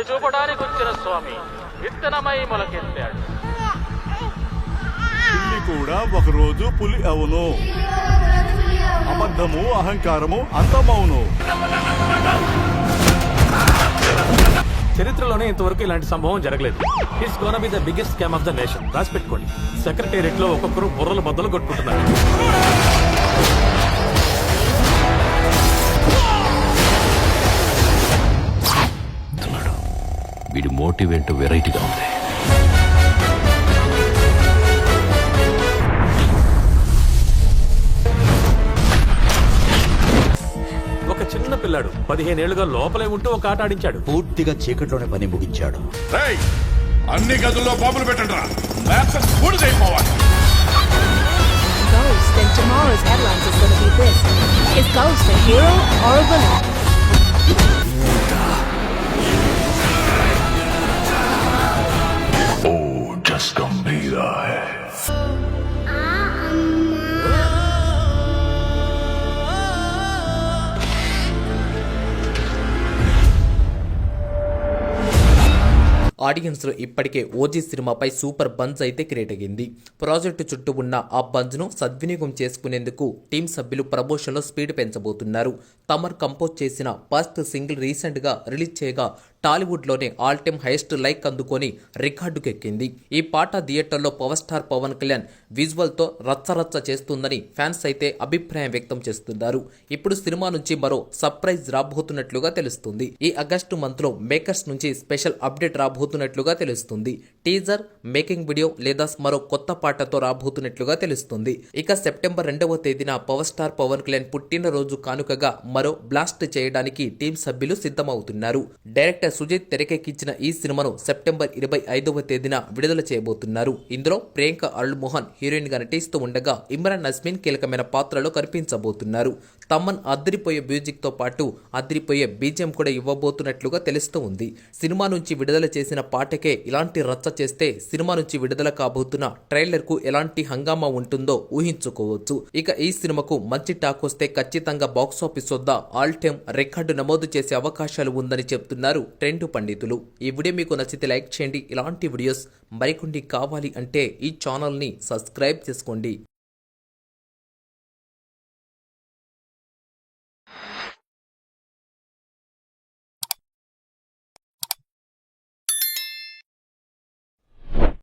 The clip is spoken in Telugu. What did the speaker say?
చూపడానికి వచ్చిన స్వామి విత్తనమై మొలకెత్తాడు. పిల్లి కూడా ఒకరోజు పులి అవును, అబద్ధము అహంకారము అంతమవును. చరిత్రలోనే ఇంతవరకు ఇలాంటి సంభవం జరగలేదు. It's gonna be the biggest scam of the nation. రాసి పెట్టుకోండి. సెక్రటేరియట్ లో ఒక్కొక్కరు బుర్రలు బద్దలు కొట్టుకుంటున్నారు. వీడి మోటివేట్ వెరైటీగా ఉంది. ఒక చిన్న పిల్లాడు 15 ఏళ్లుగా లోపలే ఉంటూ ఒక ఆట ఆడించాడు. పూర్తిగా చీకట్లోనే పని ముగించాడు. అన్ని గదుల్లో బాంబులు పెట్టండి. అయిపోవాలి. Ghost, then tomorrow's headlines is going to be this. Is Ghost a hero or a villain? गंभीरा है. ఆడియన్స్ లో ఇప్పటికే ఓజీ సినిమాపై సూపర్ బంజ్ అయితే క్రియేట్ అయ్యింది. ప్రాజెక్టు చుట్టూ ఉన్న ఆ బంజ్ ను సద్వినియోగం చేసుకునేందుకు టీం సభ్యులు ప్రమోషన్ లో స్పీడ్ పెంచబోతున్నారు. తమర్ కంపోజ్ చేసిన ఫస్ట్ సింగిల్ రీసెంట్ గా రిలీజ్ చేయగా టాలీవుడ్ లోనే ఆల్ టైమ్ హైయెస్ట్ లైక్ అందుకొని రికార్డుకెక్కింది. ఈ పాట థియేటర్లో power star Pawan Kalyan visual తో రచ్చరచ్చ చేస్తుందని ఫ్యాన్స్ అయితే అభిప్రాయం వ్యక్తం చేస్తున్నారు. ఇప్పుడు సినిమా నుంచి మరో సర్ప్రైజ్ రాబోతున్నట్లుగా తెలుస్తుంది. ఈ ఆగస్టు మంత్ లో మేకర్స్ నుంచి స్పెషల్ అప్డేట్ రాబోతున్నట్లుగా తెలుస్తుంది. టీజర్, మేకింగ్ వీడియో లేదా మరో కొత్త పాటతో రాబోతున్నట్లుగా తెలుస్తుంది. ఇక సెప్టెంబర్ 2వ తేదీన పవర్ స్టార్ పవన్ కళ్యాణ్ పుట్టినరోజు కానుకగా మరో బ్లాస్ట్ చేయడానికి టీం సభ్యులు సిద్ధమవుతున్నారు. డైరెక్టర్ సుజిత్ తెరకెక్కించిన ఈ సినిమాను సెప్టెంబర్ 25వ తేదీన విడుదల చేయబోతున్నారు. ఇందులో ప్రియాంక అల్లు మోహన్ హీరోయిన్ గా నటిస్తూ ఉండగా ఇమ్రాన్ నస్మిన్ కీలకమైన పాత్రలో కనిపించబోతున్నారు. తమన్ అదిరిపోయే మ్యూజిక్ తో పాటు అదిరిపోయే బీజిఎం కూడా ఇవ్వబోతున్నట్లుగా తెలుస్తూ ఉంది. సినిమా నుంచి విడుదల చేసిన పాటకే ఇలాంటి రచ్చ చేస్తే సినిమా నుంచి విడుదల కాబోతున్న ట్రైలర్ కు ఎలాంటి హంగామా ఉంటుందో ఊహించుకోవచ్చు. ఇక ఈ సినిమాకు మంచి టాక్ వస్తే ఖచ్చితంగా బాక్సాఫీస్ వద్ద ఆల్ టైమ్ రికార్డు నమోదు చేసే అవకాశాలు ఉందని చెప్తున్నారు ట్రెండ్ పండితులు. ఈ వీడియో మీకు నచ్చితే లైక్ చేయండి. ఇలాంటి వీడియోస్ మరికొన్ని కావాలి అంటే ఈ ఛానల్ ని సబ్స్క్రైబ్ చేసుకోండి.